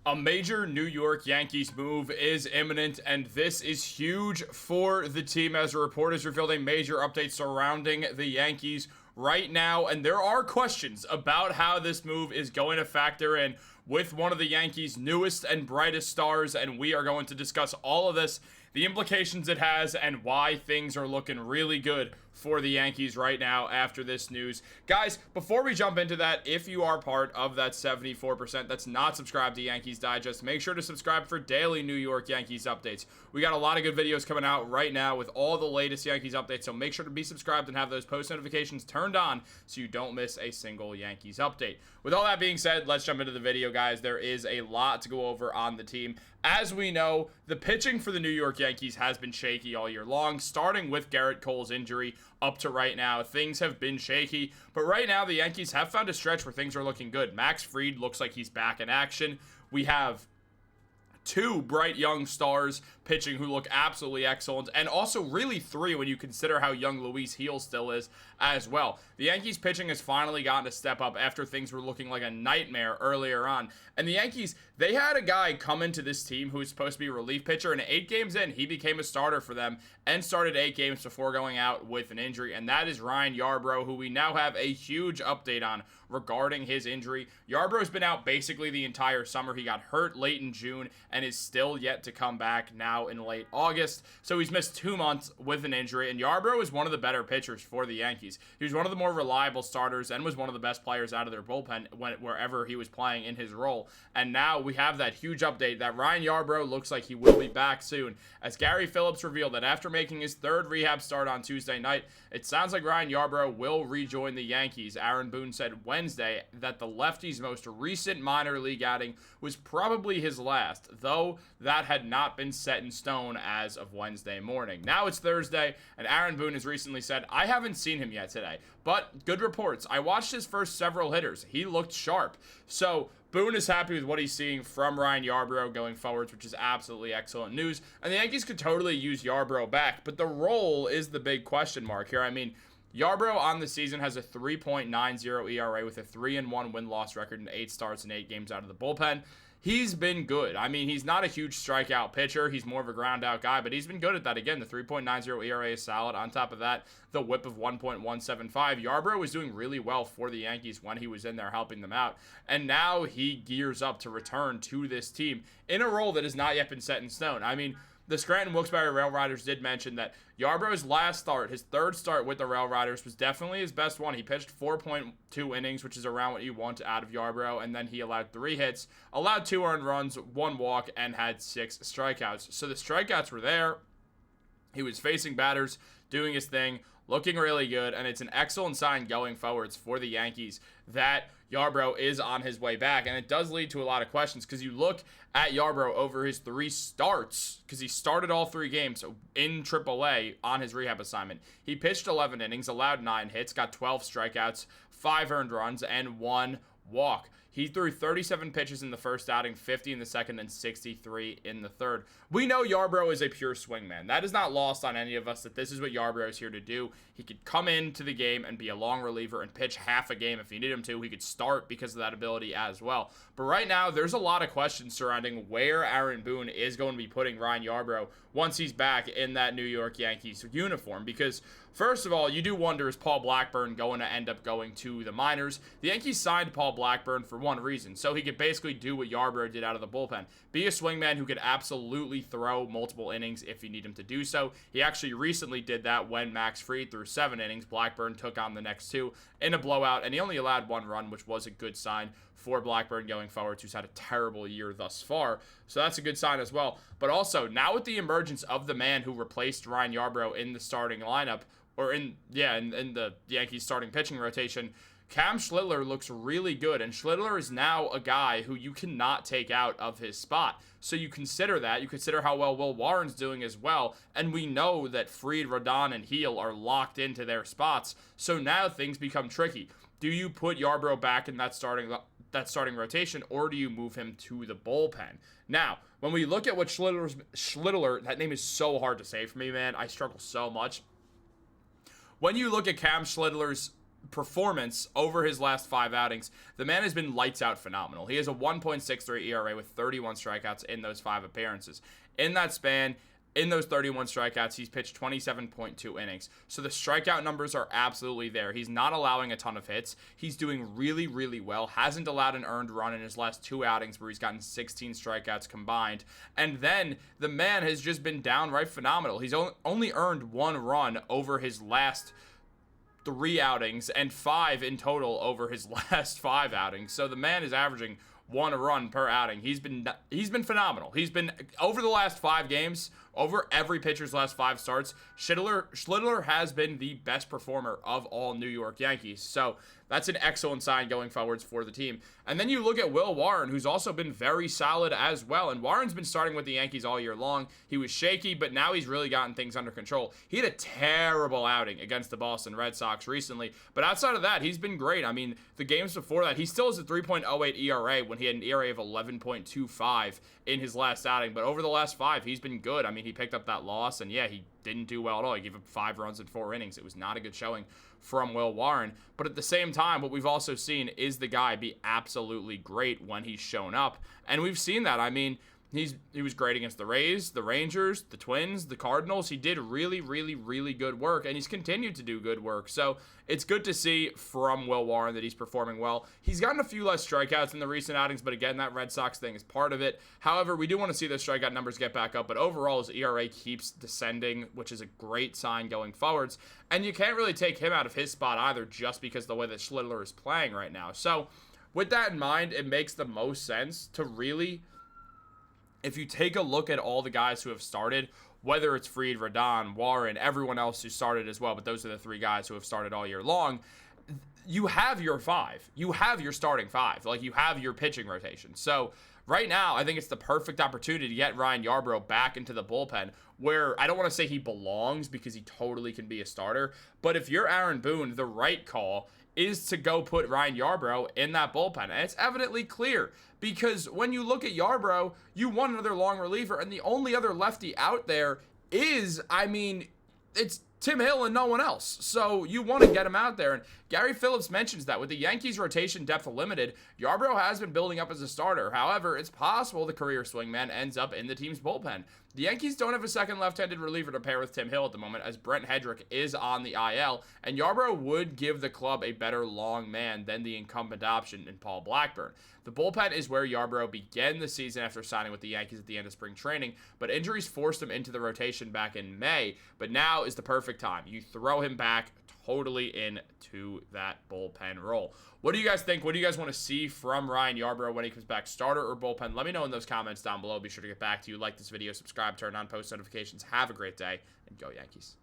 A major New York Yankees move is imminent, and this is huge for the team as a report has revealed a major update surrounding the Yankees right now, and there are questions about how this move is going to factor in with one of the Yankees' newest and brightest stars, and we are going to discuss all of this, the implications it has, and why things are looking really good for the Yankees right now after this news. Guys, before we jump into that, if you are part of that 74% that's not subscribed to Yankees Digest, make sure to subscribe for daily New York Yankees updates. We got a lot of good videos coming out right now with all the latest Yankees updates, so make sure to be subscribed and have those post notifications turned on so you don't miss a single Yankees update. With all that being said, let's jump into the video, guys. There is a lot to go over on the team. As we know, the pitching for the New York Yankees has been shaky all year long, starting with Gerrit Cole's injury. Up to right now, things have been shaky, but right now the Yankees have found a stretch where things are looking good. Max Fried looks like he's back in action. We have two bright young stars pitching who look absolutely excellent, and also really three when you consider how young Luis Gil still is as well. The Yankees pitching has finally gotten to step up after things were looking like a nightmare earlier on, and the Yankees, they had a guy come into this team who was supposed to be a relief pitcher, and 8 games in, he became a starter for them and started 8 games before going out with an injury, and that is Ryan Yarbrough, who we now have a huge update on regarding his injury. Yarbrough's been out basically the entire summer. He got hurt late in June and is still yet to come back now in late August. So he's missed 2 months with an injury, and Yarbrough is one of the better pitchers for the Yankees. He was one of the more reliable starters and was one of the best players out of their bullpen wherever he was playing in his role. And now we have that huge update that Ryan Yarbrough looks like he will be back soon, as Gary Phillips revealed that after making his 3rd rehab start on Tuesday night, it sounds like Ryan Yarbrough will rejoin the Yankees. Aaron Boone said Wednesday that the lefty's most recent minor league outing was probably his last, though that had not been set in stone as of Wednesday morning. Now it's Thursday, and Aaron Boone has recently said, I haven't seen him yet today, but good reports. I watched his first several hitters. He looked sharp. So Boone is happy with what he's seeing from Ryan Yarbrough going forwards, which is absolutely excellent news. And the Yankees could totally use Yarbrough back, but the role is the big question mark here. I mean, Yarbrough on the season has a 3.90 ERA with a 3-1 win-loss record and 8 starts and 8 games out of the bullpen. He's been good. I mean, he's not a huge strikeout pitcher. He's more of a ground-out guy, but he's been good at that. Again, the 3.90 ERA is solid. On top of that, the whip of 1.175. Yarbrough was doing really well for the Yankees when he was in there helping them out, and now he gears up to return to this team in a role that has not yet been set in stone. I mean, the Scranton Wilkes-Barre Rail Riders did mention that Yarbrough's last start, his 3rd start with the Rail Riders, was definitely his best one. He pitched 4.2 innings, which is around what you want out of Yarbrough, and then he allowed 3 hits, allowed 2 earned runs, 1 walk, and had 6 strikeouts. So the strikeouts were there. He was facing batters, doing his thing, looking really good, and it's an excellent sign going forwards for the Yankees that Yarbrough is on his way back, and it does lead to a lot of questions because you look at Yarbrough over his 3 starts, because he started all 3 games in AAA on his rehab assignment. He pitched 11 innings, allowed 9 hits, got 12 strikeouts, 5 earned runs, and 1 walk. He threw 37 pitches in the first outing, 50 in the second, and 63 in the third. We know Yarbrough is a pure swingman. That is not lost on any of us that this is what Yarbrough is here to do. He could come into the game and be a long reliever and pitch half a game if you need him to. He could start because of that ability as well. But right now, there's a lot of questions surrounding where Aaron Boone is going to be putting Ryan Yarbrough once he's back in that New York Yankees uniform. Because, first of all, you do wonder, is Paul Blackburn going to end up going to the minors? The Yankees signed Paul Blackburn for one reason, so he could basically do what Yarbrough did out of the bullpen. Be a swingman who could absolutely throw multiple innings if you need him to do so. He actually recently did that when Max Fried threw 7 innings. Blackburn took on the next 2 in a blowout, and he only allowed 1 run, which was a good sign for Blackburn going forward, who's had a terrible year thus far. So that's a good sign as well. But also, now with the emergence of the man who replaced Ryan Yarbrough in the starting lineup, or in the Yankees starting pitching rotation, Cam Schlittler looks really good, and Schlittler is now a guy who you cannot take out of his spot. So you consider that. You consider how well Will Warren's doing as well, and we know that Fried, Rodon, and Gil are locked into their spots. So now things become tricky. Do you put Yarbrough back in that starting rotation, or do you move him to the bullpen? Now, when we look at what Schlittler, that name is so hard to say for me, man. I struggle so much. When you look at Cam Schlittler's performance over his last 5 outings, the man has been lights out phenomenal. He has a 1.63 ERA with 31 strikeouts in those 5 appearances. In that span, in those 31 strikeouts, he's pitched 27.2 innings. So the strikeout numbers are absolutely there. He's not allowing a ton of hits. He's doing really, really well. Hasn't allowed an earned run in his last 2 outings where he's gotten 16 strikeouts combined. And then the man has just been downright phenomenal. He's only earned 1 run over his last 3 outings and 5 in total over his last 5 outings. So the man is averaging 1 run per outing. He's been phenomenal. He's been, over the last 5 games, over every pitcher's last 5 starts, Schlittler has been the best performer of all New York Yankees. So that's an excellent sign going forwards for the team. And then you look at Will Warren, who's also been very solid as well. And Warren's been starting with the Yankees all year long. He was shaky, but now he's really gotten things under control. He had a terrible outing against the Boston Red Sox recently. But outside of that, he's been great. I mean, the games before that, he still has a 3.08 ERA when he had an ERA of 11.25 in his last outing. But over the last 5, he's been good. I mean, he picked up that loss, and yeah, he didn't do well at all. He gave up 5 runs in 4 innings. It was not a good showing from Will Warren. But at the same time, what we've also seen is the guy be absolutely great when he's shown up. And we've seen that. I mean, he was great against the Rays, the Rangers, the Twins, the Cardinals. He did really, really, really good work, and he's continued to do good work. So it's good to see from Will Warren that he's performing well. He's gotten a few less strikeouts in the recent outings, but again, that Red Sox thing is part of it. However, we do want to see those strikeout numbers get back up, but overall, his ERA keeps descending, which is a great sign going forwards. And you can't really take him out of his spot either, just because of the way that Schlittler is playing right now. So with that in mind, it makes the most sense to really, if you take a look at all the guys who have started, whether it's Fried, Rodon, Warren, everyone else who started as well, but those are the 3 guys who have started all year long, you have your 5. You have your starting 5. Like, you have your pitching rotation. So right now, I think it's the perfect opportunity to get Ryan Yarbrough back into the bullpen, where I don't want to say he belongs because he totally can be a starter, but if you're Aaron Boone, the right call is to go put Ryan Yarbrough in that bullpen. And it's evidently clear because when you look at Yarbrough, you want another long reliever, and the only other lefty out there is, I mean, it's Tim Hill and no one else. So you want to get him out there. And Gary Phillips mentions that with the Yankees rotation depth limited, Yarbrough has been building up as a starter. However, it's possible the career swingman ends up in the team's bullpen. The Yankees don't have a second left-handed reliever to pair with Tim Hill at the moment, as Brent Hedrick is on the IL, and Yarbrough would give the club a better long man than the incumbent option in Paul Blackburn. The bullpen is where Yarbrough began the season after signing with the Yankees at the end of spring training, but injuries forced him into the rotation back in May, but now is the perfect time. You throw him back totally into that bullpen role. What do you guys think? What do you guys want to see from Ryan Yarbrough when he comes back, starter or bullpen? Let me know in those comments down below. Be sure to get back to you. Like this video, subscribe, turn on post notifications. Have a great day, and go Yankees.